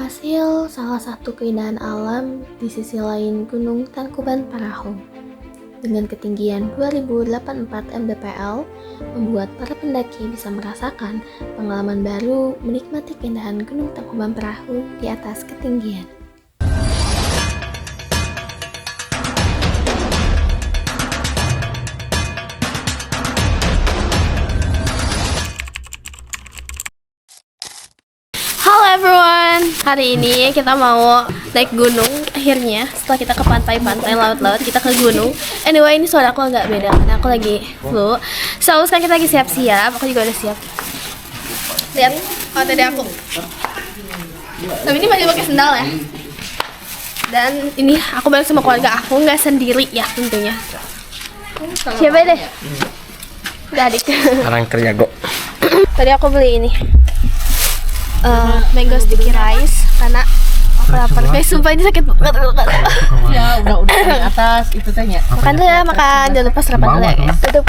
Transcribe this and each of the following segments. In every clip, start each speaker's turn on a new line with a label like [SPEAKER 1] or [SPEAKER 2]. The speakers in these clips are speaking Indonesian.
[SPEAKER 1] Pasil salah satu keindahan alam di sisi lain Gunung Tangkuban Parahu. Dengan ketinggian 2084 mdpl, membuat para pendaki bisa merasakan pengalaman baru menikmati keindahan Gunung Tangkuban Parahu di atas ketinggian. Halo everyone, hari ini kita mau naik gunung. Akhirnya setelah kita ke pantai-pantai, laut-laut, kita ke gunung. Anyway, ini suara aku agak beda karena aku lagi flu. So sekarang kita lagi siap-siap, aku juga udah siap. Lihat, oh tadi aku. Tapi ini masih pakai sendal ya. Dan ini aku balik sama keluarga aku, nggak sendiri ya tentunya. Siapa deh? Udah adik.
[SPEAKER 2] Sekarang kerja kok.
[SPEAKER 1] Tadi aku beli ini. Mango sticky rice karena aku lapar. Guys, sumpah ini sakit banget.
[SPEAKER 3] Ya udah di atas itu tanya.
[SPEAKER 1] Makan dulu ya, makan. Jangan lupa sarapan dulu ya guys. Tutup.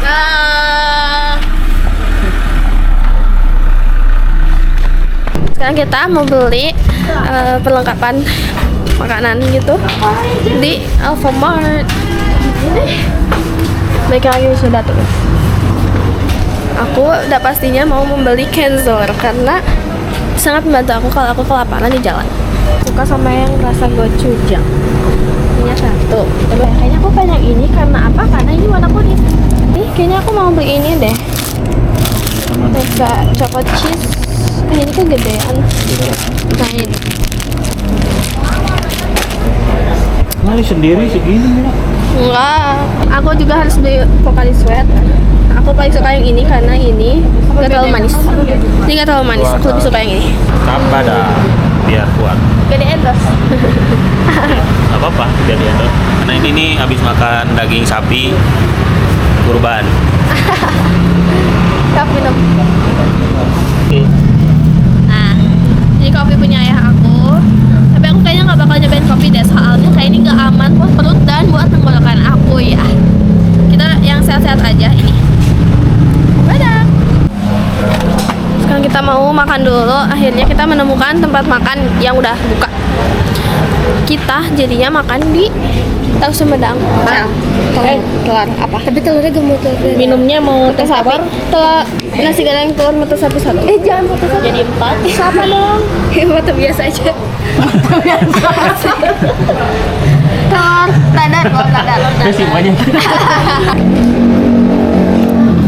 [SPEAKER 1] Nah, sekarang kita mau beli perlengkapan makanan gitu di Alfamart. Mereka lagi sudah tuh. Aku udah pastinya mau membeli Kenzor karena sangat membantu aku kalau aku kelaparan di jalan. Suka sama yang rasa gochujang. Ini satu. Tapi kayaknya aku pengen yang ini karena apa? Karena ini warna kuning. Nih, kayaknya aku mau beli ini deh. Coba chocolate cheese. Ini kegedean. Nah ini.
[SPEAKER 2] Nah, sendiri segini ya.
[SPEAKER 1] Enggak, aku juga harus beli Pocari Sweat. Aku paling suka yang ini karena ini nggak terlalu manis. Ini nggak terlalu manis, aku lebih suka yang ini.
[SPEAKER 2] Tambah dah biar kuat.
[SPEAKER 1] Gak di endorse.
[SPEAKER 2] Gak apa-apa biar di endorse. Karena ini nih habis makan daging sapi kurban.
[SPEAKER 1] Kap minum. Nah, ini kopi punya ayah aku. Tapi aku kayaknya nggak bakal nyobain kopi deh, soalnya kayak ini nggak aman buat perut dan buat tenggorokan aku ya. Kita yang sehat-sehat aja ini. Dadah. Sekarang kita mau makan dulu. Akhirnya kita menemukan tempat makan yang udah buka. Kita jadinya makan di tahu Sumedang. Telur apa? Tapi telurnya gemuk tuh.
[SPEAKER 3] Minumnya mau teh sabar.
[SPEAKER 1] Telur nasi goreng telur mata sapi satu. Jangan mata sapi.
[SPEAKER 3] Jadi 4.
[SPEAKER 1] Siapa dong? Mata biasa aja. Telur dadar,
[SPEAKER 2] Semuanya.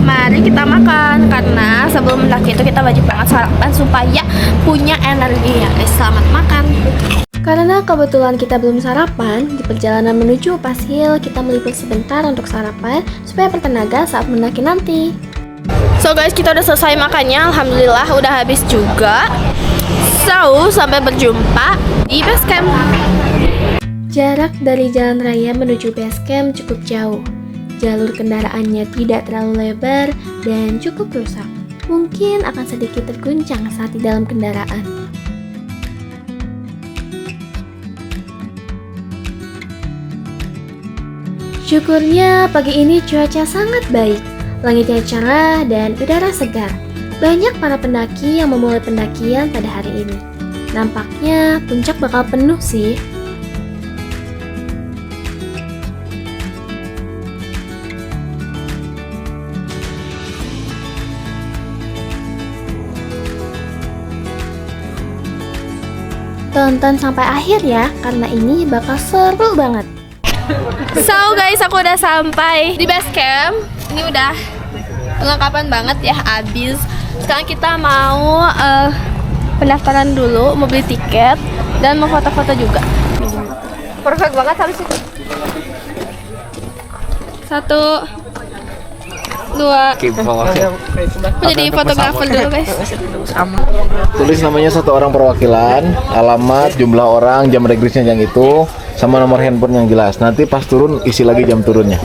[SPEAKER 1] Mari kita makan karena sebelum mendaki itu kita wajib banget sarapan supaya punya energi ya. Selamat makan. Karena kebetulan kita belum sarapan, di perjalanan menuju Pasil kita meliput sebentar untuk sarapan supaya bertenaga saat mendaki nanti. So guys, kita udah selesai makannya, alhamdulillah udah habis juga. So, sampai berjumpa di base camp. Jarak dari jalan raya menuju base camp cukup jauh. Jalur kendaraannya tidak terlalu lebar dan cukup rusak. Mungkin akan sedikit terguncang saat di dalam kendaraan. Syukurnya pagi ini cuaca sangat baik, langitnya cerah dan udara segar. Banyak para pendaki yang memulai pendakian pada hari ini. Nampaknya puncak bakal penuh sih. Tonton sampai akhir ya, karena ini bakal seru banget. So guys, aku udah sampai di base camp. Ini udah perlengkapan banget ya, habis. Sekarang kita mau pendaftaran dulu, mau beli tiket dan mau foto-foto juga. Perfect banget habis itu. 1, 2. Aku jadi fotografer dulu guys.
[SPEAKER 4] Tulis namanya satu orang perwakilan, alamat, jumlah orang, jam regresnya yang itu, sama nomor handphone yang jelas. Nanti pas turun isi lagi jam turunnya.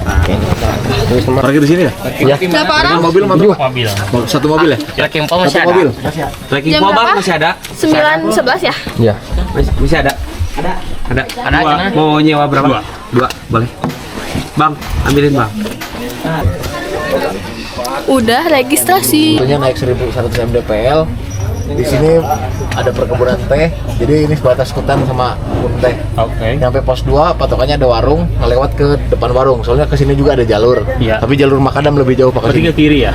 [SPEAKER 4] Tulis nomor. Parkir di sini ya? Iya.
[SPEAKER 1] Berapa orang?
[SPEAKER 4] Mobil sama dua.
[SPEAKER 2] Mobil.
[SPEAKER 4] Satu mobil ya?
[SPEAKER 2] Tracking pom masih
[SPEAKER 4] Satu
[SPEAKER 2] ada.
[SPEAKER 4] mobil.
[SPEAKER 2] Tracking
[SPEAKER 1] Jam
[SPEAKER 2] pom bang
[SPEAKER 1] berapa?
[SPEAKER 2] masih ada.
[SPEAKER 1] 9.11 ya?
[SPEAKER 4] Iya.
[SPEAKER 2] Masih ada. Ada. Mau nyewa berapa? Dua. Boleh. Bang, ambilin bang.
[SPEAKER 1] udah registrasi.
[SPEAKER 4] Tentunya naik 1100 mdpl. Di sini ada perkebunan teh, jadi ini sebatas hutan sama kebun teh.
[SPEAKER 2] Oke.
[SPEAKER 4] Nyampe pos 2, patokannya ada warung, ngelewat ke depan warung. Soalnya ke sini juga ada jalur.
[SPEAKER 2] Iya.
[SPEAKER 4] Tapi jalur makadam lebih jauh Pak ke
[SPEAKER 2] Berarti
[SPEAKER 4] sini.
[SPEAKER 2] ke kiri ya?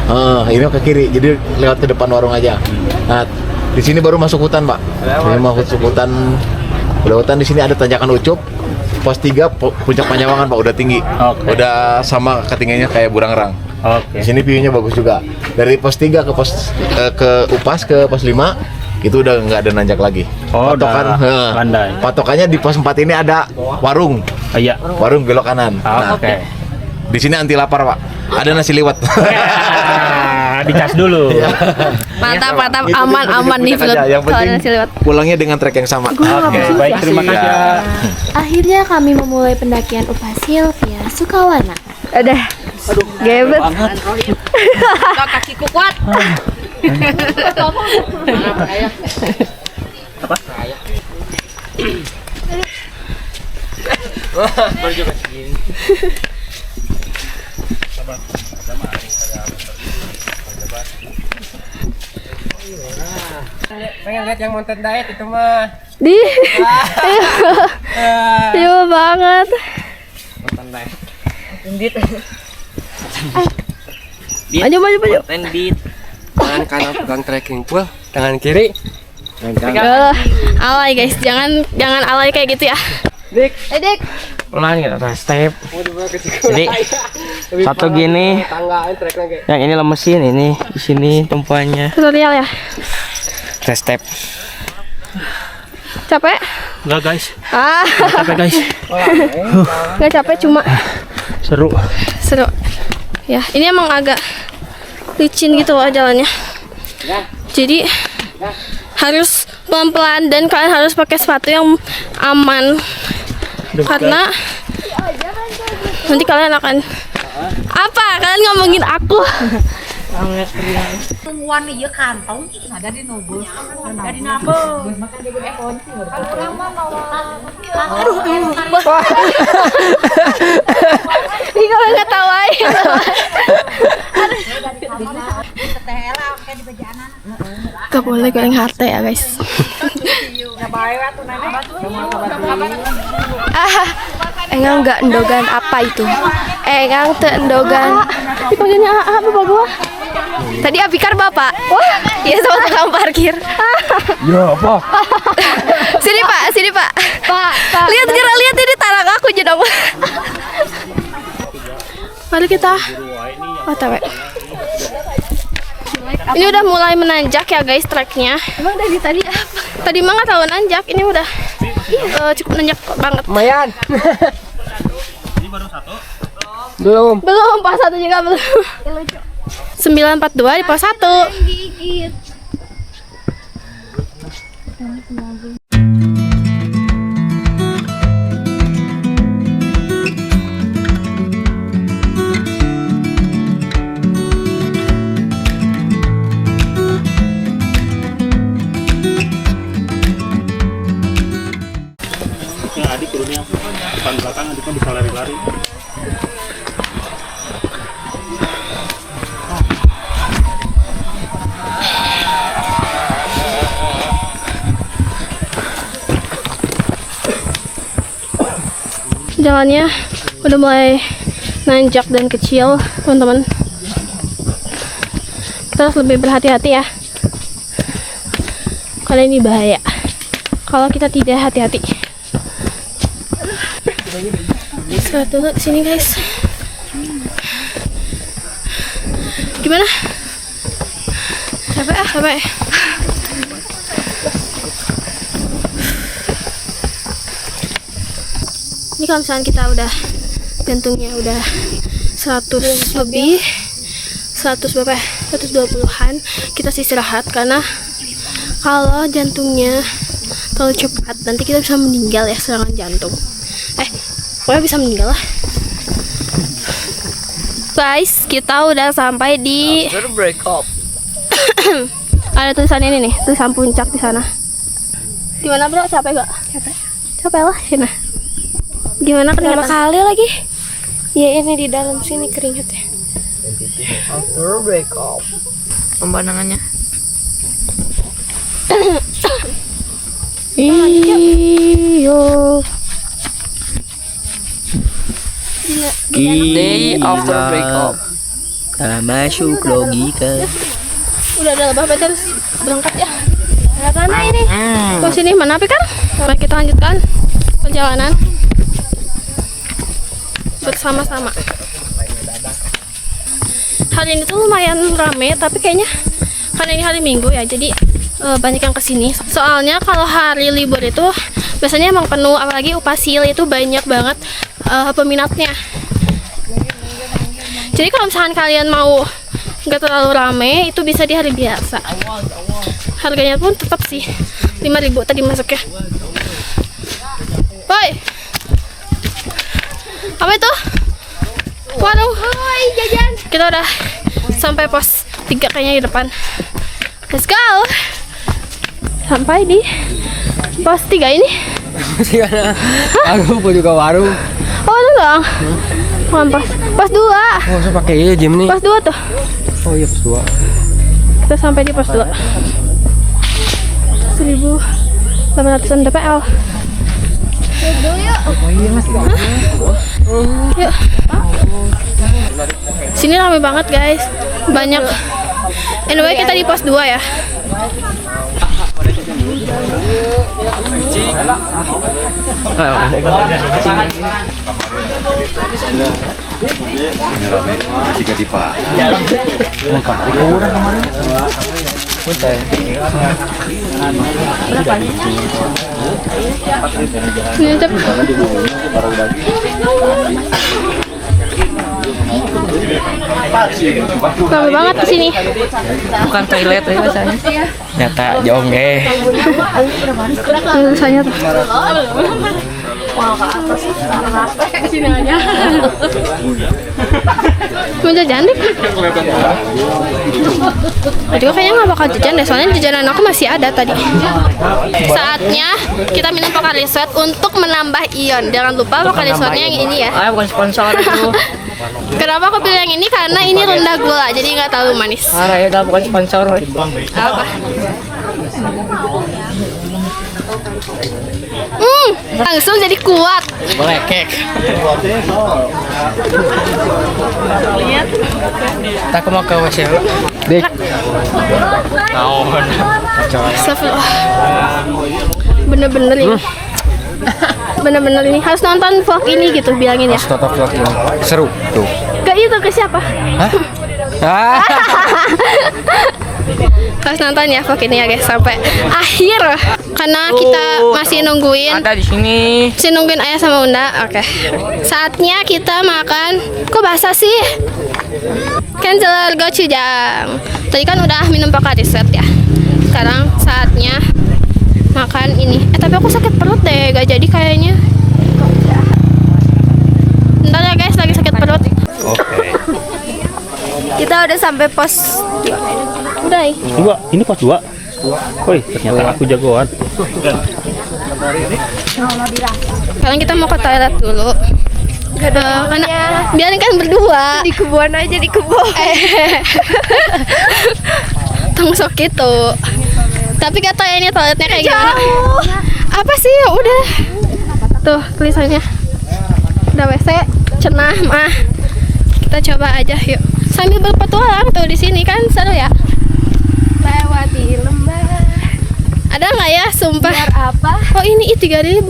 [SPEAKER 4] Ini ke kiri, jadi lewat ke depan warung aja. Nah, di sini baru masuk hutan, Pak. Ini masuk hutan. Udah hutan, di sini ada tanjakan Ucup. Pos 3 puncak Panyawangan, Pak, udah tinggi.
[SPEAKER 2] Oke.
[SPEAKER 4] Udah sama ketinggiannya kayak Burangrang.
[SPEAKER 2] Oke.
[SPEAKER 4] Di sini view-nya bagus juga. Dari pos 3 ke ke Upas ke pos 5 itu udah nggak ada nanjak lagi.
[SPEAKER 2] Oh, udah landai.
[SPEAKER 4] Patokannya di pos 4 ini ada warung.
[SPEAKER 2] Iya.
[SPEAKER 4] Warung belok kanan. Nah,
[SPEAKER 2] Oke.
[SPEAKER 4] di sini anti lapar, Pak. Ada nasi liwet.
[SPEAKER 2] Dicas dulu.
[SPEAKER 1] Mantap,
[SPEAKER 4] Gitu,
[SPEAKER 1] aman nih
[SPEAKER 4] puncak aja. Yang
[SPEAKER 1] kalau
[SPEAKER 4] penting
[SPEAKER 1] nasi lewat.
[SPEAKER 4] pulangnya dengan trek yang sama.
[SPEAKER 2] Oke, baik, terima kasih ya.
[SPEAKER 1] Akhirnya kami memulai pendakian Upasil via Sukawana. Udah. Gebet.
[SPEAKER 3] Kakiku kuat. Pengen lihat yang mountain diet itu mah.
[SPEAKER 1] Di. Ayo banget.
[SPEAKER 3] Mountain diet.
[SPEAKER 1] Maju.
[SPEAKER 3] Tendit. Tangan kanan pegang trekking pole, tangan kiri.
[SPEAKER 1] Alay guys, jangan alay kayak gitu ya.
[SPEAKER 3] Dik.
[SPEAKER 1] Dik.
[SPEAKER 3] Ulang gitu, step. Jadi satu gini, yang ini lemesin, ini di sini tumpuannya.
[SPEAKER 1] Tutorial ya.
[SPEAKER 3] Step.
[SPEAKER 1] Capek?
[SPEAKER 2] Enggak, guys.
[SPEAKER 1] Capek
[SPEAKER 2] guys.
[SPEAKER 1] Nggak capek, cuma
[SPEAKER 2] Seru.
[SPEAKER 1] ya, ini emang agak licin gitu loh jalannya. Jadi harus pelan-pelan dan kalian harus pakai sepatu yang aman. Karena nanti kalian akan apa? Kalian ngomongin aku.
[SPEAKER 5] Tungguan iya kantong ada di nubus ada di nabung
[SPEAKER 1] Ini kalau nggak tawain. Gak boleh goreng harte ya guys. Engang nggak endogan apa itu? Engang te endogan. Dipanggilnya apa bapak gua? Tadi Abikar bapak. Wah, iya sama tukang parkir.
[SPEAKER 3] Ya apa?
[SPEAKER 1] Sini pak. Pak. Lihat ini tarang aku jedong. Mari kita OTW. Ini udah mulai menanjak ya guys treknya. Emang dari tadi apa? Tadi mah nggak tahu nanjak, ini udah cukup nanjak banget.
[SPEAKER 3] Lumayan.
[SPEAKER 2] Ini baru satu.
[SPEAKER 3] Belum.
[SPEAKER 1] Pas 1 juga belum. 942 di pos 1.
[SPEAKER 2] Yang adik turunnya depan belakang, adiknya bisa lari-lari.
[SPEAKER 1] Jalannya udah mulai nanjak dan kecil, teman-teman. Kita harus lebih berhati-hati ya. Karena ini bahaya kalau kita tidak hati-hati. Istirahat dulu sini guys. Gimana? Capek. Ini kalau misalnya kita udah jantungnya udah 100 lebih 100 berapa ya? 120-an, kita istirahat karena kalau jantungnya terlalu cepat nanti kita bisa meninggal ya, serangan jantung. Pokoknya bisa meninggal lah. Guys, kita udah sampai di
[SPEAKER 3] Break up.
[SPEAKER 1] ada tulisan ini nih, tulisan puncak di sana. Gimana bro? Capek gak? Capek lah, Cina. Gimana, keringat kali lagi? Ya ini di dalam sini keringatnya.
[SPEAKER 3] After breakup. Pemandangannya.
[SPEAKER 1] Iyo.
[SPEAKER 3] Day after breakup. Masuk logika.
[SPEAKER 1] Udah ada lebah terus berangkat ya. Berangkat mana ini? Ke sini mana api kan? Mari kita lanjutkan perjalanan bersama-sama. Hari ini tuh lumayan rame, tapi kayaknya karena ini hari Minggu ya, jadi banyak yang kesini. Soalnya kalau hari libur itu biasanya emang penuh, apalagi Upasil itu banyak banget peminatnya. Jadi kalau misalkan kalian mau nggak terlalu rame, itu bisa di hari biasa. Harganya pun tetap sih 5.000 tadi masuknya. Woi, apa itu? Warung. Hai, jajan. Kita udah sampai pos 3 kayaknya di depan. Let's go. Sampai di pos 3 ini.
[SPEAKER 3] Aku juga warung.
[SPEAKER 1] Oh, itu dong. Bukan pos 2.
[SPEAKER 3] Oh, saya pakai ini jam nih.
[SPEAKER 1] Pos 2 tuh.
[SPEAKER 3] Oh iya, pos 2.
[SPEAKER 1] Kita sampai di pos 2. 1.800 DPL. Yuk. Sini rame banget guys. Banyak. Anyway, kita di pos 2 ya.
[SPEAKER 4] Jika di Pak.
[SPEAKER 1] Ini cep. Rame banget di sini.
[SPEAKER 3] Bukan toilet ya rasanya. Nyata jonge.
[SPEAKER 1] Rasanya tuh. Sini aja. Mau jajan deh. Juga kayaknya nggak bakal jajan deh, soalnya jajanan aku masih ada tadi. Saatnya kita minum Pocari Sweat untuk menambah ion. Jangan lupa Pocari Sweatnya yang ini ya.
[SPEAKER 3] Ah, bukan sponsor itu.
[SPEAKER 1] Kenapa aku pilih yang ini? Karena ini rendah gula, jadi nggak terlalu manis.
[SPEAKER 3] Marah ya, dah bukan sponsor.
[SPEAKER 1] Apa? Langsung jadi kuat.
[SPEAKER 3] Boleh kek.
[SPEAKER 1] Lihat.
[SPEAKER 3] Tak mau ke WC. Dik. Naon.
[SPEAKER 1] Astagfirullah. Bener-bener ini. Bener-bener ini harus nonton vlog ini gitu, bilangin ya.
[SPEAKER 3] Toto vlog ini seru tuh.
[SPEAKER 1] Ke itu ke siapa?
[SPEAKER 3] Hah?
[SPEAKER 1] Harus nonton ya vlog ini ya guys sampai akhir. Karena kita masih nungguin.
[SPEAKER 3] Ada di sini.
[SPEAKER 1] Masih nungguin ayah sama bunda. Oke. Saatnya kita makan. Kok basah sih? Cancel gochujang. Tadi kan udah minum Pocari Sweat ya. Sekarang saatnya makan ini. Tapi aku sakit perut deh, gak jadi kayaknya. Bentar ya guys, lagi sakit perut.
[SPEAKER 2] Oke.
[SPEAKER 1] Kita udah sampai pos 2. Udah nih.
[SPEAKER 2] 2, ini pos 2. Woi, ternyata aku jagoan.
[SPEAKER 1] Sekarang kita mau ke toilet dulu. Karena biarin kan berdua. Di kebun aja di kebun. Tunggu sok gitu. Tapi kata ini toiletnya kayak gimana? Apa sih? Ya udah. Tuh tulisannya. Udah WC, cenah mah. Kita coba aja yuk. Sambil berpetualang tuh di sini kan seru ya. Lewati lembah. Ada nggak ya? Sumpah. Biar apa? Oh ini 3.000.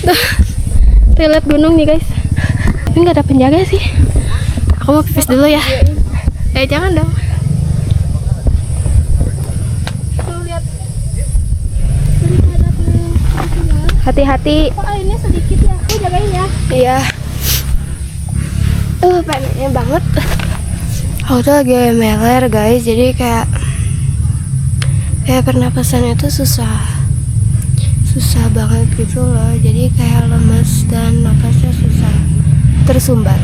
[SPEAKER 1] Tuh, toilet gunung nih guys. Tapi nggak ada penjaga sih. Aku mau pipis dulu ya. Jangan dong. Hati-hati. Oh, airnya sedikit ya. Aku jagain ya. Iya. Pengennya banget. Aku tuh lagi meler guys, jadi kayak pernapasan itu susah banget gitu loh. Jadi kayak lemes dan napasnya susah, tersumbat.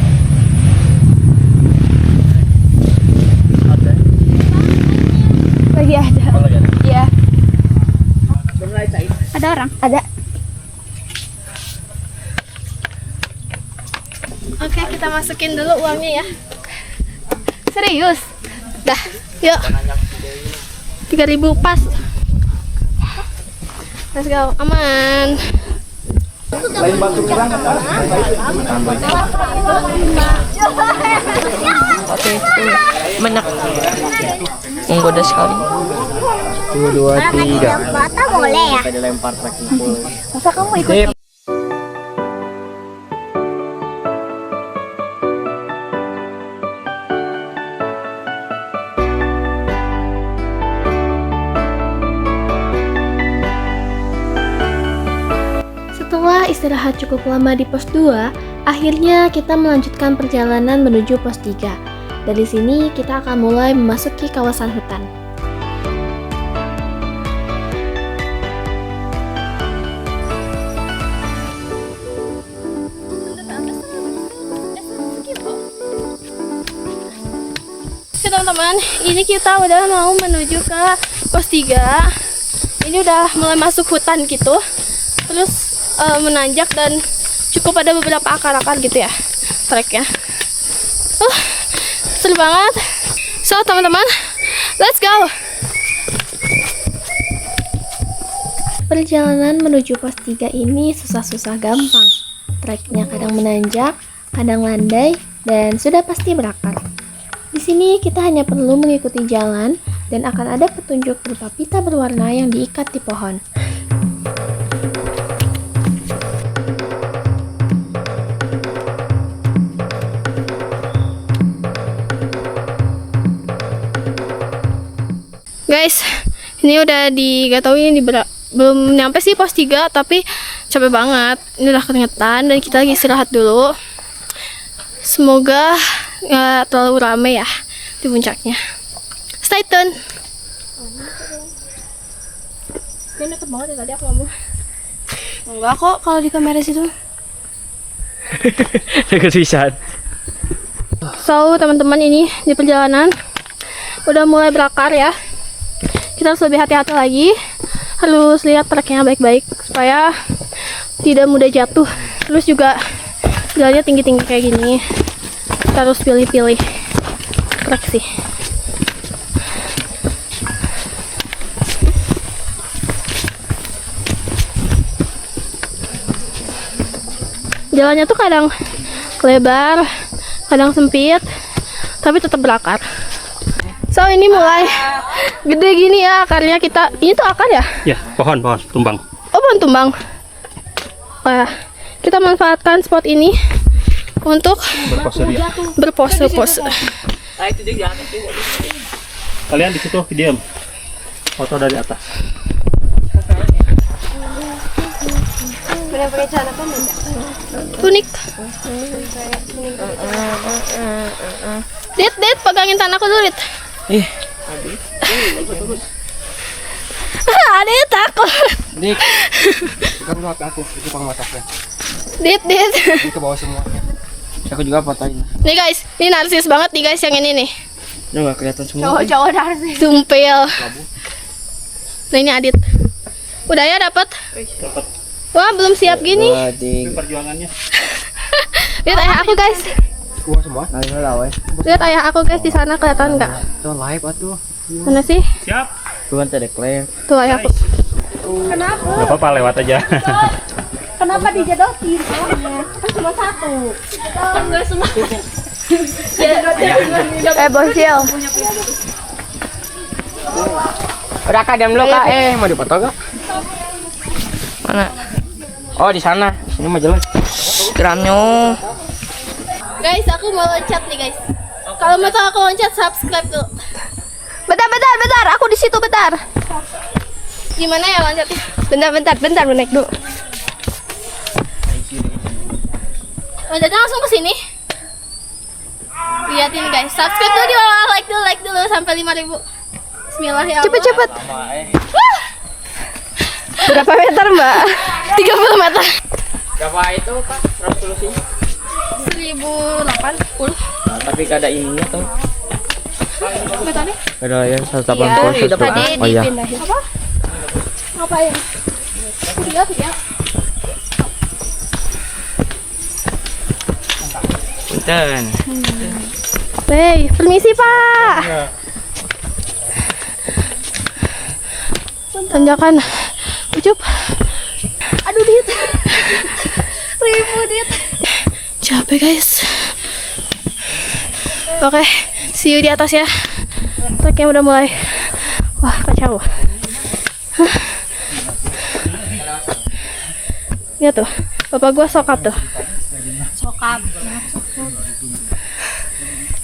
[SPEAKER 1] Lagi ada. Iya. Ada orang? Ada. masukin dulu uangnya ya. Serius? Dah, yuk. 3.000 pas. Let's go, aman.
[SPEAKER 3] Oke, banyak menggoda sekali. 1, 2, 3.
[SPEAKER 6] Bata boleh ya?
[SPEAKER 3] Kita dilempar pakai
[SPEAKER 6] Masa kamu ikut?
[SPEAKER 1] Setelah istirahat cukup lama di pos 2, akhirnya kita melanjutkan perjalanan menuju pos 3. Dari sini kita akan mulai memasuki kawasan hutan. Oke teman-teman, ini kita udah mau menuju ke pos 3. Ini udah mulai masuk hutan gitu. Terus menanjak dan cukup ada beberapa akar-akar gitu ya treknya. Seru banget. So teman-teman, let's go. Perjalanan menuju pos 3 ini susah-susah gampang. Treknya kadang menanjak, kadang landai, dan sudah pasti berakar. Di sini kita hanya perlu mengikuti jalan dan akan ada petunjuk berupa pita berwarna yang diikat di pohon. Guys, ini udah gak tahu ini belum nyampe sih pos 3, tapi capek banget. Ini udah keringetan dan kita lagi istirahat dulu. Semoga gak terlalu rame ya di puncaknya. Stay tune. Ini deket banget ya tadi aku ngomong. Enggak kok kalau di kamera situ.
[SPEAKER 3] Kesusahan.
[SPEAKER 1] So teman-teman, ini di perjalanan udah mulai berakar ya. Kita harus lebih hati-hati lagi, harus lihat treknya baik-baik supaya tidak mudah jatuh. Terus juga jalannya tinggi-tinggi kayak gini, kita harus pilih-pilih trek sih. Jalannya tuh kadang lebar, kadang sempit, tapi tetap berakar. So ini mulai gede gini ya akarnya kita. Ini tuh akar ya?
[SPEAKER 2] Ya, pohon tumbang.
[SPEAKER 1] Oh, pohon tumbang. Wah, kita manfaatkan spot ini untuk berpose-pose.
[SPEAKER 2] Kalian di situ diam. Foto dari atas.
[SPEAKER 1] Unik. Dit, pegangin tanahku dulu, Dit. Adit takut.
[SPEAKER 3] Dik. Bukan buat aku, itu pengmataknya.
[SPEAKER 1] Dit.
[SPEAKER 3] Ini ke bawah semua. Aku juga fotoin.
[SPEAKER 1] Nih guys, ini narsis banget nih guys yang ini nih.
[SPEAKER 3] Ini nggak kelihatan semua.
[SPEAKER 1] Cowok narsis. Sumpil. Nah ini Adit. Udah ya dapat? Wah belum siap gini.
[SPEAKER 2] Perjuangannya.
[SPEAKER 1] Lihat ayah aku guys.
[SPEAKER 3] Semua semua.
[SPEAKER 1] Lihat ayah aku guys di sana, kelihatan nggak?
[SPEAKER 3] Tuh live atuh.
[SPEAKER 1] Mana sih?
[SPEAKER 2] Siap.
[SPEAKER 3] Tuh kan deklar.
[SPEAKER 1] Tuh ayah aku.
[SPEAKER 2] Gak apa-apa, lewat aja.
[SPEAKER 6] Kenapa dijodohin? Kan cuma satu.
[SPEAKER 1] Enggak semua. Bosil.
[SPEAKER 3] Udah Kak, diam dulu Kak. Mau dipoto gak? Mana? Oh di sana. Sini mah jelas. Geramnya.
[SPEAKER 1] Guys, aku mau loncat nih guys. Kalau mau tahu aku loncat, subscribe dulu. Bentar, aku di situ bentar. Gimana ya loncatnya? Bentar, naik dulu. Loncatnya langsung ke sini. Lihat ini guys, subscribe dulu di bawah, like dulu sampai 5.000. Bismillah ya Allah. Cepet. Berapa meter mbak? 30 meter.
[SPEAKER 3] Berapa itu Kak? Resolusi?
[SPEAKER 1] 1080.
[SPEAKER 3] Nah, tapi gak ada ininya tuh.
[SPEAKER 1] Apa tadi?
[SPEAKER 3] Gak ada yang 180.
[SPEAKER 1] Tadi
[SPEAKER 3] Oh iya.
[SPEAKER 1] dipindahin. Apa? Ngapain? Video.
[SPEAKER 3] Punten.
[SPEAKER 1] Hey, permisi Pak. Tanjakan. Ucup. Aduh Dit. Ribu Dit. Capek guys. Oke, see you di atas ya. Treknya udah mulai. Wah, kacau. Lihat tuh, bapak gua sokap tuh.
[SPEAKER 6] Sokap.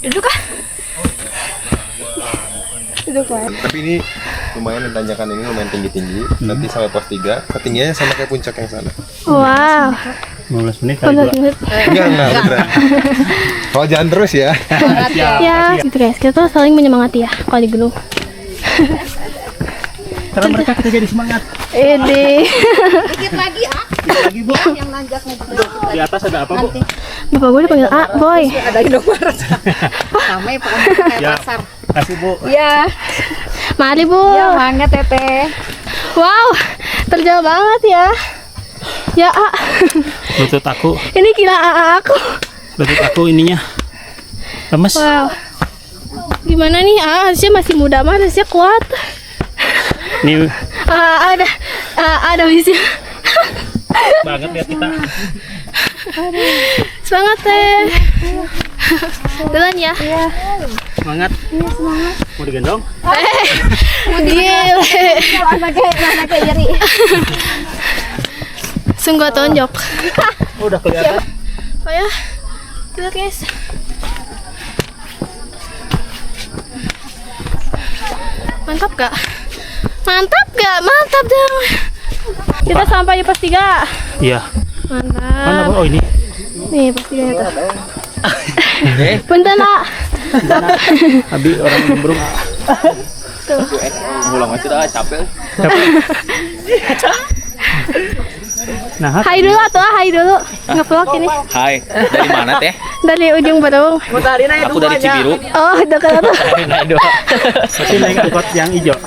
[SPEAKER 1] Duduk ah. Duduk lah.
[SPEAKER 7] Tapi ini lumayan tanjakan ini lumayan tinggi-tinggi. Nanti sampai pos 3, ketinggiannya sama kayak puncak yang sana.
[SPEAKER 1] Wow.
[SPEAKER 2] 15 menit kali
[SPEAKER 1] 15 menit.
[SPEAKER 7] Enggak beneran. Kalau jalan terus ya.
[SPEAKER 1] Ya, gitu guys. Kita tuh saling menyemangati ya kalau di gunung.
[SPEAKER 2] Karena mereka kita jadi semangat.
[SPEAKER 1] Ede.
[SPEAKER 6] Dikit lagi ah.
[SPEAKER 2] Lagi Bu,
[SPEAKER 6] Yang nanjaknya
[SPEAKER 2] di atas ada apa Bu?
[SPEAKER 1] Bapak gue dipanggil A, boy.
[SPEAKER 6] ada Indomaret. Ramai pokoknya kayak
[SPEAKER 2] Ya.
[SPEAKER 6] pasar.
[SPEAKER 2] Kasih Bu.
[SPEAKER 6] Iya.
[SPEAKER 1] Mari Bu.
[SPEAKER 6] Ya, mangga Teteh.
[SPEAKER 1] Wow, terjal banget ya. Ya A.
[SPEAKER 2] Lutut aku,
[SPEAKER 1] Ini kira A aku.
[SPEAKER 2] lutut aku ininya lemes.
[SPEAKER 1] Wow. Gimana nih A? Harusnya masih muda mah, harusnya kuat.
[SPEAKER 2] Nih
[SPEAKER 1] Ada bisa.
[SPEAKER 2] banget lihat kita.
[SPEAKER 1] Semangat teh. Jalan ya.
[SPEAKER 2] Semangat. Mau digendong?
[SPEAKER 1] Gile.
[SPEAKER 6] Anaknya iri.
[SPEAKER 1] Sungguh tonjok.
[SPEAKER 2] Oh, udah kelihatan.
[SPEAKER 1] Oh ya. Lihat guys. Mantap gak? Mantap gak? Mantap dong. Kita sampai di pos 3.
[SPEAKER 2] Iya. Mana
[SPEAKER 1] Mantap.
[SPEAKER 2] Bu? Oh ini.
[SPEAKER 1] Nih pos 3 itu. Punten Nak.
[SPEAKER 2] Abi orang nimbrung.
[SPEAKER 3] Ulang aja dah capek.
[SPEAKER 2] Nah,
[SPEAKER 1] Hai dulu atuh, hai dulu. Nge-vlog ini.
[SPEAKER 3] Hai, dari mana teh?
[SPEAKER 1] Dari ujung Badung.
[SPEAKER 3] Aku dari Cibiru.
[SPEAKER 1] Oh, dekat atuh.
[SPEAKER 2] pasti naik angkot yang hijau.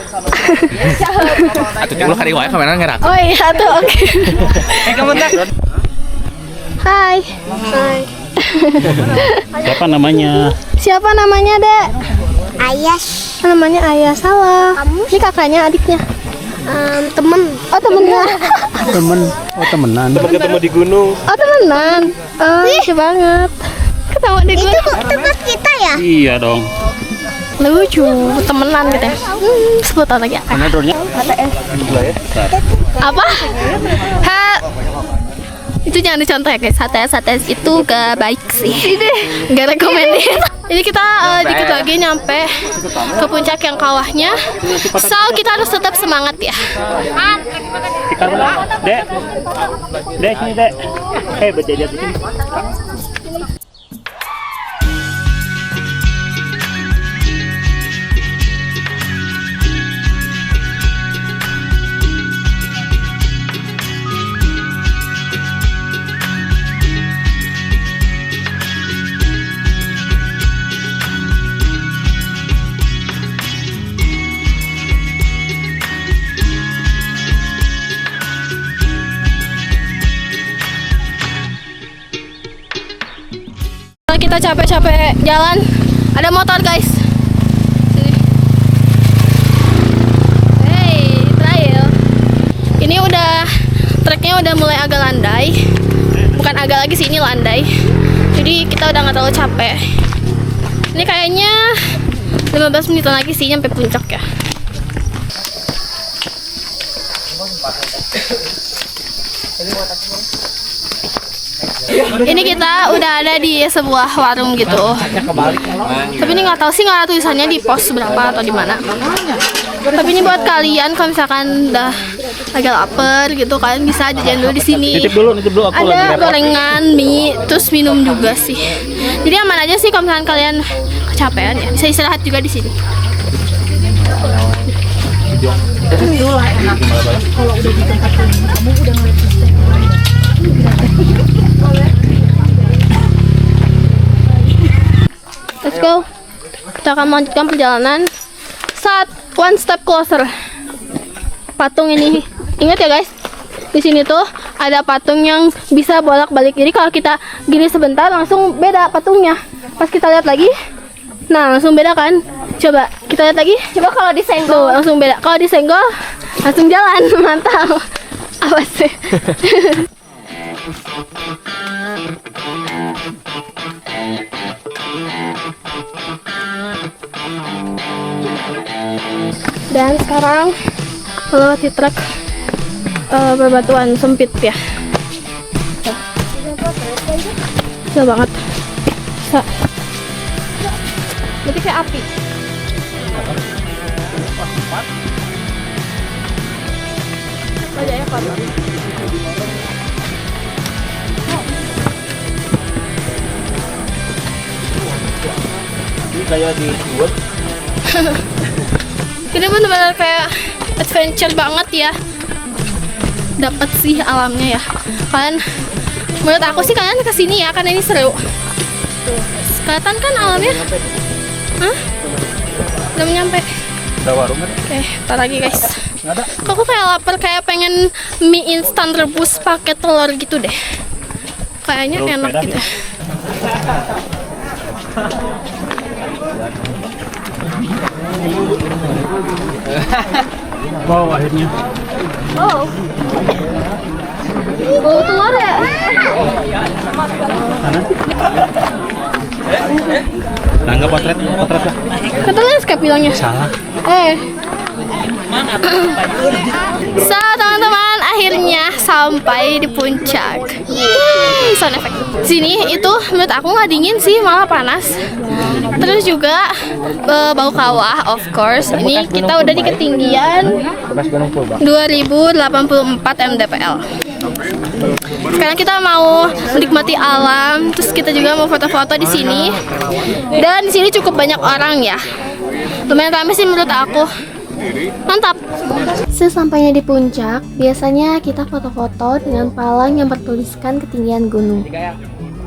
[SPEAKER 3] Atuh ulah kali wae kamera ngerak.
[SPEAKER 1] Oh iya tuh, oke. Hai. Hai.
[SPEAKER 2] Siapa namanya?
[SPEAKER 1] Siapa namanya, Dek?
[SPEAKER 6] Ayas.
[SPEAKER 1] Namanya Ayah, salah. Ini kakaknya, adiknya. Temen. Oh, temennya.
[SPEAKER 2] Temen. Oh, temenan.
[SPEAKER 7] Ketemu di gunung.
[SPEAKER 1] Oh, temenan. Oh, lucu banget. Ketemu di gunung.
[SPEAKER 6] Tempat kita ya?
[SPEAKER 2] Iya dong.
[SPEAKER 1] Lucu, temenan gitu ya. 10 tahun lagi.
[SPEAKER 2] Mana drone-nya?
[SPEAKER 1] Apa? Ha. Itu jangan dicontoh ya guys. HTS itu gak baik sih. Gak rekomendin. Ini kita dikit lagi nyampe ke puncak yang kawahnya. So kita harus tetap semangat ya.
[SPEAKER 2] Tikar mana? Dek. Dek sini, Dek. Berjajat di sini.
[SPEAKER 1] Kita capek-capek jalan, ada motor guys. Sini. Hey, trail. Ini udah treknya udah mulai agak landai. Bukan agak lagi sih, ini landai. Jadi kita udah nggak terlalu capek. Ini kayaknya 15 menitan lagi sih nyampe puncak ya. Ini kita udah ada di sebuah warung gitu. Tapi ini nggak tahu sih, nggak ada tulisannya di pos berapa atau di mana. Tapi ini buat kalian kalau misalkan udah agak lapar gitu kan, bisa jajan dulu di sini.
[SPEAKER 2] Nitip dulu aku lagi
[SPEAKER 1] Ada
[SPEAKER 2] repot.
[SPEAKER 1] gorengan, mie, terus minum juga sih. Jadi aman aja sih kalau misalkan kalian kecapean ya. Bisa istirahat juga di sini. Let's go. Kita akan melanjutkan perjalanan saat one step closer. Patung ini, ingat ya guys, di sini tuh ada patung yang bisa bolak-balik. Jadi kalau kita gini sebentar langsung beda patungnya. Pas kita lihat lagi, nah langsung beda kan? Coba kita lihat lagi.
[SPEAKER 6] Coba kalau disenggol.
[SPEAKER 1] Tuh, langsung beda. Kalau disenggol langsung jalan. Mantap. Apa sih? Dan sekarang melewati truk berbatuan sempit ya. Bisa banget. Bisa. Berarti kayak api. Aja ya Pak.
[SPEAKER 3] Ini kayak di buat.
[SPEAKER 1] Ini benar-benar kayak adventure banget ya. Dapat sih alamnya ya. Kalian, menurut aku sih kalian kesini ya karena ini seru. Tuh, kelihatan kan alamnya? Hah? Belum nyampe.
[SPEAKER 2] Ada warung kan?
[SPEAKER 1] Oke, ntar lagi guys. Kok aku kayak lapar, kayak pengen mie instan rebus pakai telur gitu deh. Kayaknya enak gitu.
[SPEAKER 2] Wow, akhirnya.
[SPEAKER 1] Oh. Bau telur ya?
[SPEAKER 2] Nangga potret lah.
[SPEAKER 1] Kata landscape bilangnya.
[SPEAKER 2] Salah.
[SPEAKER 1] So teman-teman, akhirnya sampai di puncak. Yeay, sound effect. Sini itu menurut aku nggak dingin sih, malah panas. Terus juga bau kawah, of course. Ini kita udah di ketinggian 2084 mdpl. Sekarang kita mau menikmati alam, terus kita juga mau foto-foto di sini. Dan di sini cukup banyak orang ya. Lumayan ramai sih menurut aku. Mantap. Sesampainya di puncak, biasanya kita foto-foto dengan palang yang bertuliskan ketinggian gunung.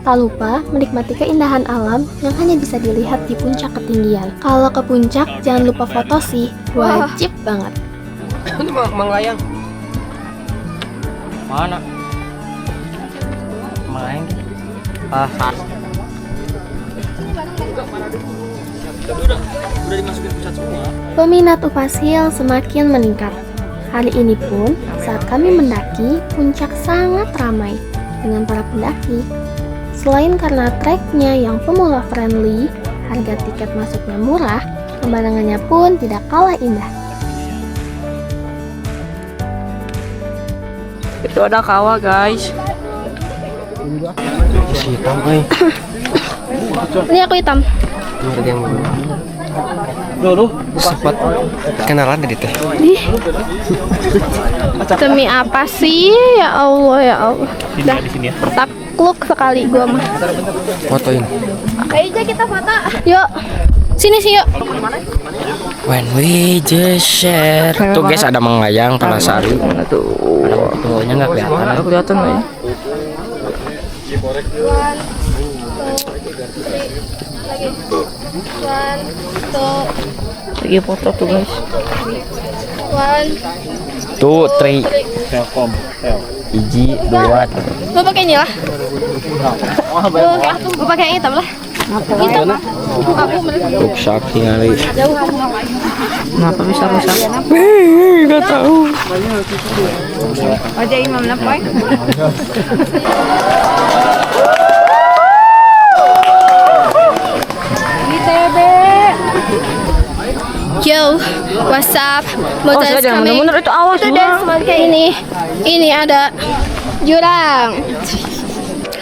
[SPEAKER 1] Tak lupa menikmati keindahan alam yang hanya bisa dilihat di puncak ketinggian. Kalau ke puncak, jangan lupa foto sih, wajib banget.
[SPEAKER 3] Ini manglayang. Mana? Manglayang. Pasar. Udah dimasukin pusat semua.
[SPEAKER 1] Peminat Upasil semakin meningkat. Hari ini pun, saat kami mendaki, puncak sangat ramai dengan para pendaki. Selain karena treknya yang pemula friendly, harga tiket masuknya murah, pemandangannya pun tidak kalah indah.
[SPEAKER 3] Itu ada kawah guys. Hitam
[SPEAKER 1] Ini aku hitam.
[SPEAKER 3] sempat kenalan dari teh.
[SPEAKER 1] Demi apa sih? Ya Allah, ya Allah. Dah,
[SPEAKER 2] Di sini ya.
[SPEAKER 1] takluk sekali gua mah.
[SPEAKER 3] Fotoin.
[SPEAKER 1] Ayo kita foto. Yuk. Sini sih yuk.
[SPEAKER 3] When we just share. Tuh guys ada manglayang Talasari. Tuh. Tuhnya nggak kelihatan. Nggak kelihatan ya. Lagi foto tuh guys. Tuh, 3.
[SPEAKER 2] Telkom.
[SPEAKER 3] Iji, 2.
[SPEAKER 1] Lu pakai ini lah. Lu pakai yang hitam lah. Hitam lah. Aku
[SPEAKER 3] Rusak tinggali.
[SPEAKER 1] jauh.
[SPEAKER 3] Kenapa bisa rusak? Gak tahu.
[SPEAKER 5] Aja imam napoy.
[SPEAKER 1] Yo, what's up? Motor coming.
[SPEAKER 3] Itu awas
[SPEAKER 1] Itu dance mode kayak ini. Ini ada jurang.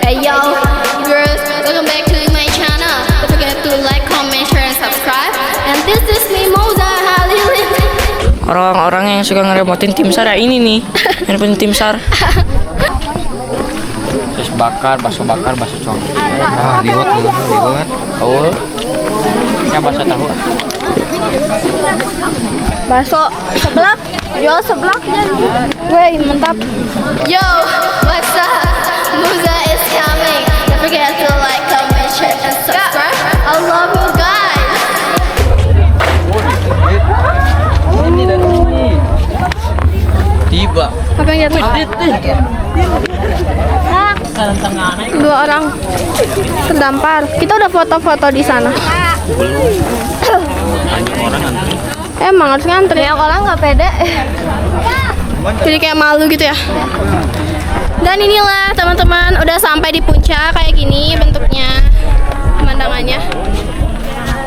[SPEAKER 1] Hey yo, girls, welcome back to my channel. Don't forget to like, comment, share, and subscribe. And this is me, Moza Halilin.
[SPEAKER 3] Orang-orang yang suka ngeremotin tim SAR ya ini nih. Ngeremotin tim SAR. Terus bakar, bakso congkak. Ah, liwat. Tahu. Ya bakso tahu.
[SPEAKER 1] Bakso seblak, jual seblaknya. Woi, mantap. Yo, what's up? Moza is coming. Don't forget to like, comment, share, and subscribe. I love you guys.
[SPEAKER 3] Tiba.
[SPEAKER 1] Apa yang jatuh? Dua orang terdampar. Kita udah foto-foto di sana.
[SPEAKER 2] Banyak orang antri.
[SPEAKER 1] Emang harus ngantri. Yang orang nggak pede. Jadi kayak malu gitu ya. Dan inilah teman-teman udah sampai di puncak kayak gini bentuknya, pemandangannya.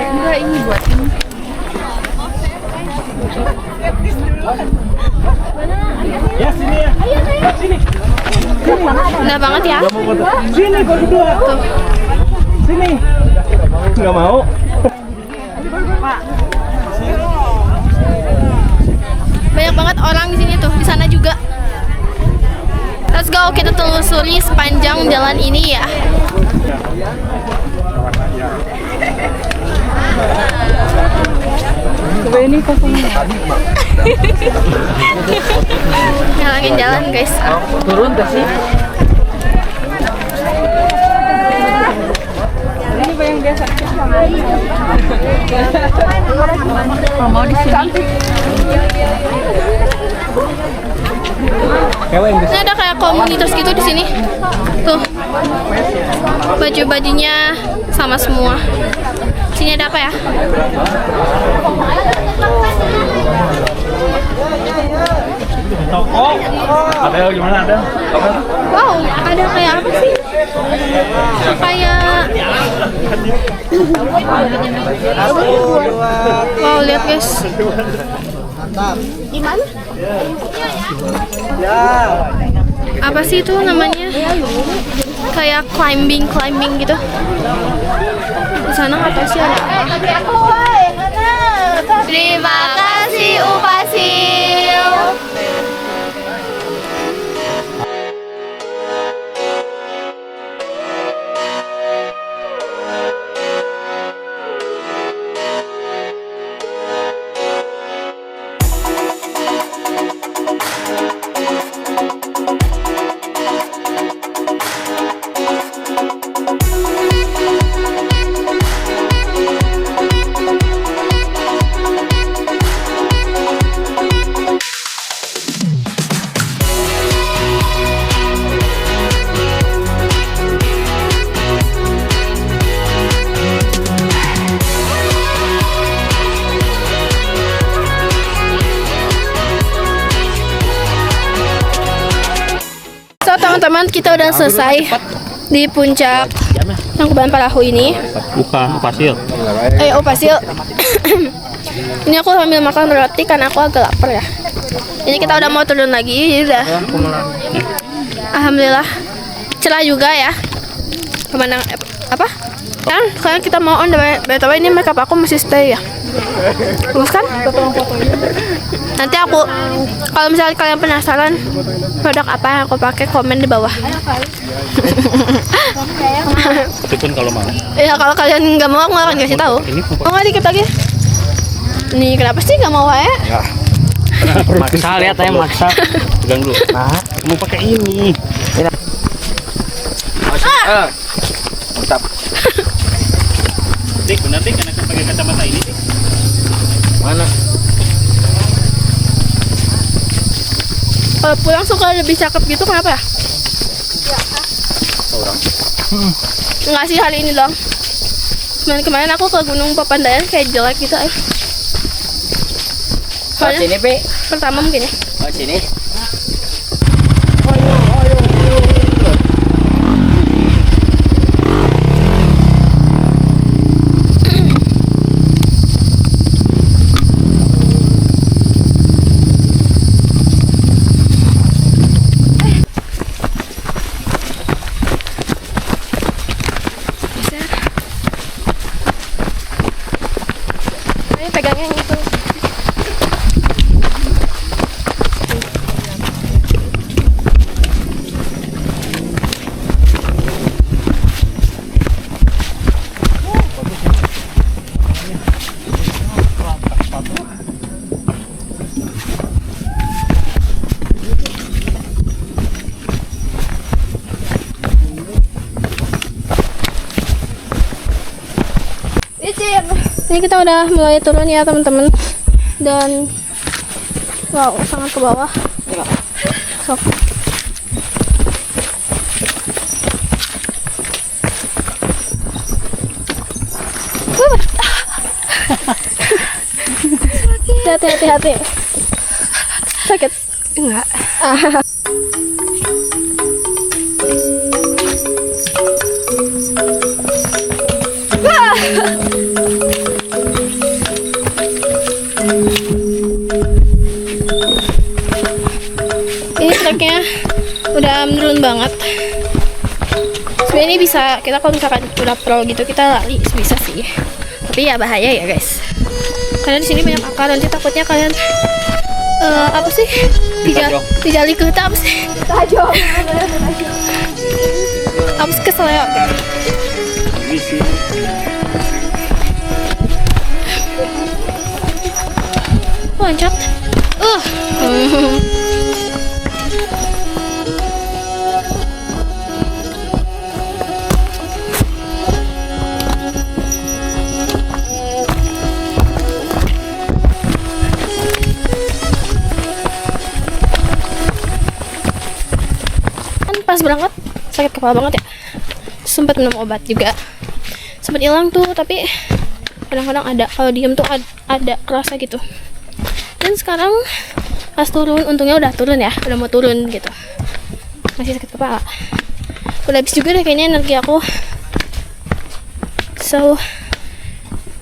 [SPEAKER 1] Enggak, ini buat ini.
[SPEAKER 2] Ya sini ya. Sini.
[SPEAKER 1] Indah banget ya.
[SPEAKER 2] Sini kau berdua.
[SPEAKER 1] Tuh.
[SPEAKER 2] Sini. Nggak mau.
[SPEAKER 1] Banyak banget orang di sini tuh, di sana juga. Let's go, kita telusuri sepanjang jalan ini ya. Nyalangin jalan guys.
[SPEAKER 3] Turun ke sih.
[SPEAKER 5] Mau di sini.
[SPEAKER 1] Ini ada kayak komunitas gitu di sini. Tuh. Baju-bajunya sama semua. Sini ada apa ya?
[SPEAKER 2] Toko. Ada gimana ada?
[SPEAKER 1] Wow, ada kayak apa sih? Kayak wow, lihat guys. Gimana? Apa sih itu namanya? Kayak climbing gitu. Di sana nggak tahu sih ada apa. Terima kasih Upasil. So teman-teman, kita udah selesai di puncak Tangkuban Parahu ini.
[SPEAKER 2] Bukan Upasil.
[SPEAKER 1] Upasil. Ini aku sambil makan roti karena aku agak lapar ya. Ini kita udah mau turun lagi, jadi udah. Alhamdulillah cerah juga ya. Pemandangan apa? Kan sekarang kita mau on the way. BTW ini makeup aku masih stay ya. Bagus kan? Nanti aku, kalau misalnya kalian penasaran produk apa yang aku pakai, komen di bawah.
[SPEAKER 2] Itu pun kalau mau.
[SPEAKER 1] Ya kalau kalian nggak mau, aku nggak akan kasih tahu. Oh nggak, dikit lagi. Nih kenapa sih nggak mau ya?
[SPEAKER 3] Maksa, lihat aja maksa.
[SPEAKER 2] Pegang dulu.
[SPEAKER 3] Nah,
[SPEAKER 2] Mau pakai ini.
[SPEAKER 3] mantap.
[SPEAKER 2] Dik, benar dik, karena pakai kacamata ini dik.
[SPEAKER 3] Mana?
[SPEAKER 1] Kalau pulang suka lebih cakep gitu, kenapa ya? Enggak sih, hari ini dong. Kemarin aku ke Gunung Papandayan kayak jelek gitu. Soalnya
[SPEAKER 3] Sini, Pi.
[SPEAKER 1] pertama mungkin ya.
[SPEAKER 3] Sini.
[SPEAKER 1] Pegangnya yang itu. Ini kita udah mulai turun ya teman-teman, dan wow sangat ke bawah. Sok. Hati-hati. Sakit? Enggak. Ini treknya udah menurun banget. Sebenarnya ini bisa kita kalau misalkan udah pro gitu kita lari bisa sih. Tapi ya bahaya ya guys. Karena di sini banyak akar, nanti takutnya kalian apa sih? Dijali ke apa sih? Tajong. Apa sih keseleo? Loncat. Pas berangkat sakit kepala banget ya, sempat minum obat juga, sempat hilang tuh, tapi kadang-kadang ada, kalau diem tuh ada kerasa gitu. Dan sekarang pas turun, untungnya udah turun ya, udah mau turun gitu, masih sakit kepala, udah habis juga deh kayaknya energi aku. So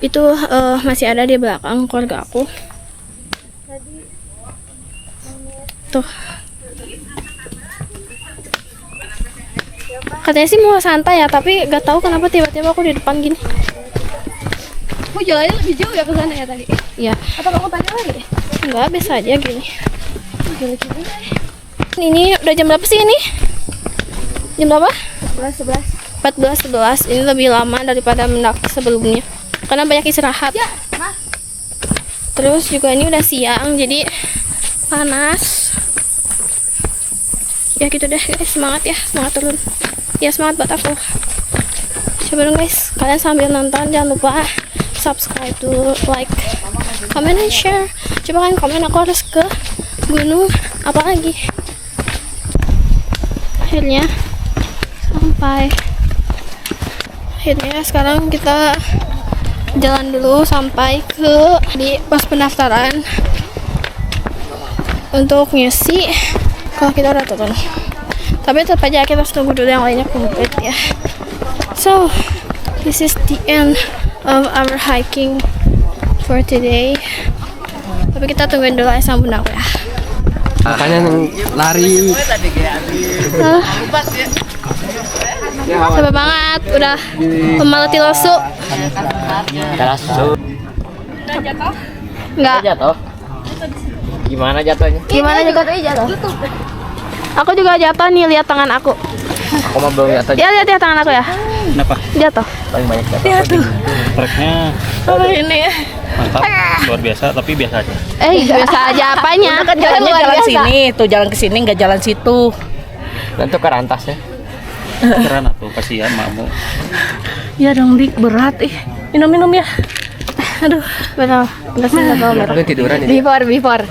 [SPEAKER 1] itu masih ada di belakang keluarga aku tuh. Katanya sih mau santai ya, tapi gak tahu kenapa tiba-tiba aku di depan gini. Mau jalannya lebih jauh ya ke sana ya tadi? Iya. Atau kamu tanya lagi? Enggak, biasa aja gini. Gini. Ini udah jam berapa sih ini? Jam berapa? 14:11. Ini lebih lama daripada mendaki sebelumnya karena banyak istirahat. Ya, terus juga ini udah siang jadi panas. Ya gitu deh guys, semangat ya, semangat turun. Ya semangat buat aku. Coba dong guys, kalian sambil nonton jangan lupa subscribe dulu, like, comment, and share. Coba kalian komen aku harus ke gunung apa lagi. Akhirnya sampai. Akhirnya sekarang kita jalan dulu sampai ke di pos pendaftaran untuk ngisi kalau kita udah turun. Tapi tetap aja kita harus tunggu dulu yang lainnya komplit ya. So this is the end of our hiking for today. Tapi kita tungguin dulu ayah sama bunda aku ya.
[SPEAKER 3] Makanya lari.
[SPEAKER 1] Capek banget, udah memalati losu. Enggak.
[SPEAKER 3] Jatuh. Gimana jatuhnya?
[SPEAKER 1] Gimana juga jatuh? Aku juga jatuh nih, lihat tangan aku.
[SPEAKER 3] Aku mah belum jatuh.
[SPEAKER 1] Ya lihat ya tangan aku ya.
[SPEAKER 2] Kenapa?
[SPEAKER 1] Jatuh.
[SPEAKER 3] Paling banyak jatuh.
[SPEAKER 2] Treknya
[SPEAKER 1] Ini.
[SPEAKER 2] mantap, luar biasa, tapi biasa aja.
[SPEAKER 1] Biasa aja apanya?
[SPEAKER 5] Kan jalannya jalan sini, tuh jalan ke sini nggak jalan situ.
[SPEAKER 3] Dan tuh kerantas ya.
[SPEAKER 2] Keren tuh, kasihan makmu.
[SPEAKER 5] Ya dong Dik, berat minum ya.
[SPEAKER 1] Aduh, benar. Enggak sih enggak tahu merah.
[SPEAKER 3] Lu tiduran ini.
[SPEAKER 1] Before.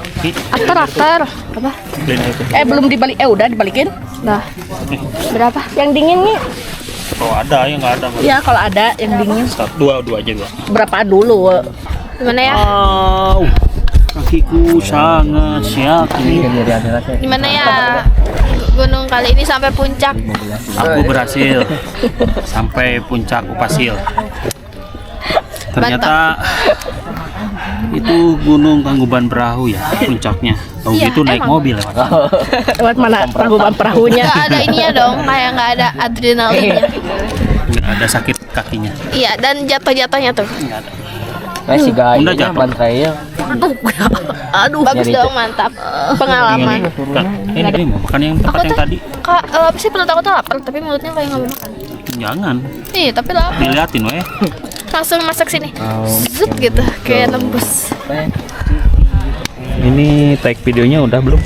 [SPEAKER 1] After. Apa?
[SPEAKER 2] Beliin itu.
[SPEAKER 5] Belum dibalik, udah dibalikin.
[SPEAKER 1] Dah. Berapa? Yang dingin nih.
[SPEAKER 2] Kalau ada, ya nggak ada.
[SPEAKER 5] Ya kalau ada yang dingin.
[SPEAKER 2] Dua aja dua.
[SPEAKER 5] Berapa dulu?
[SPEAKER 1] Gimana ya?
[SPEAKER 2] Kakiku sangat sakit.
[SPEAKER 1] Gimana ya? Gunung kali ini sampai puncak.
[SPEAKER 2] Aku berhasil sampai puncak Upasil. Ternyata itu Gunung Tangkuban Perahu ya puncaknya. Tahu
[SPEAKER 1] Iya,
[SPEAKER 2] gitu naik
[SPEAKER 1] emang.
[SPEAKER 2] mobil lewat.
[SPEAKER 5] Lewat mana? Perahunya.
[SPEAKER 1] Nggak ada ininya dong, kayak nggak ada adrenalinnya.
[SPEAKER 2] Nggak ada sakit kakinya.
[SPEAKER 1] Iya, dan jatuh-jatuhnya tuh.
[SPEAKER 2] Nggak ada.
[SPEAKER 3] Kayak si gaya
[SPEAKER 2] Udah jatuh.
[SPEAKER 3] bantrainya.
[SPEAKER 5] Aduh.
[SPEAKER 1] Bagus
[SPEAKER 3] Nyari
[SPEAKER 1] dong, mantap. Pengalaman.
[SPEAKER 2] Ini mau makan yang tempat yang tadi.
[SPEAKER 1] Kak, apa sih perut aku tuh lapar, tapi mulutnya kayak nggak mau makan.
[SPEAKER 2] Jangan.
[SPEAKER 1] Iya, tapi lapar.
[SPEAKER 2] Diliatin weh.
[SPEAKER 1] Langsung masak sini. Zup gitu, kayak nembus.
[SPEAKER 2] Ini take videonya udah belum?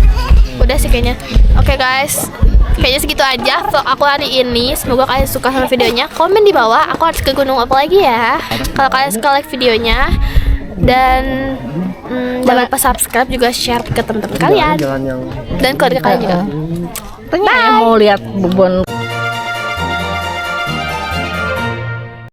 [SPEAKER 1] Udah sih kayaknya. Oke guys, kayaknya segitu aja vlog aku hari ini. Semoga kalian suka sama videonya. Komen di bawah aku harus ke gunung apa lagi ya. Kalau kalian suka like videonya. Dan jangan lupa subscribe juga, share ke teman-teman kalian. Dan keluarga kalian juga.
[SPEAKER 5] Tanya yang mau lihat bubon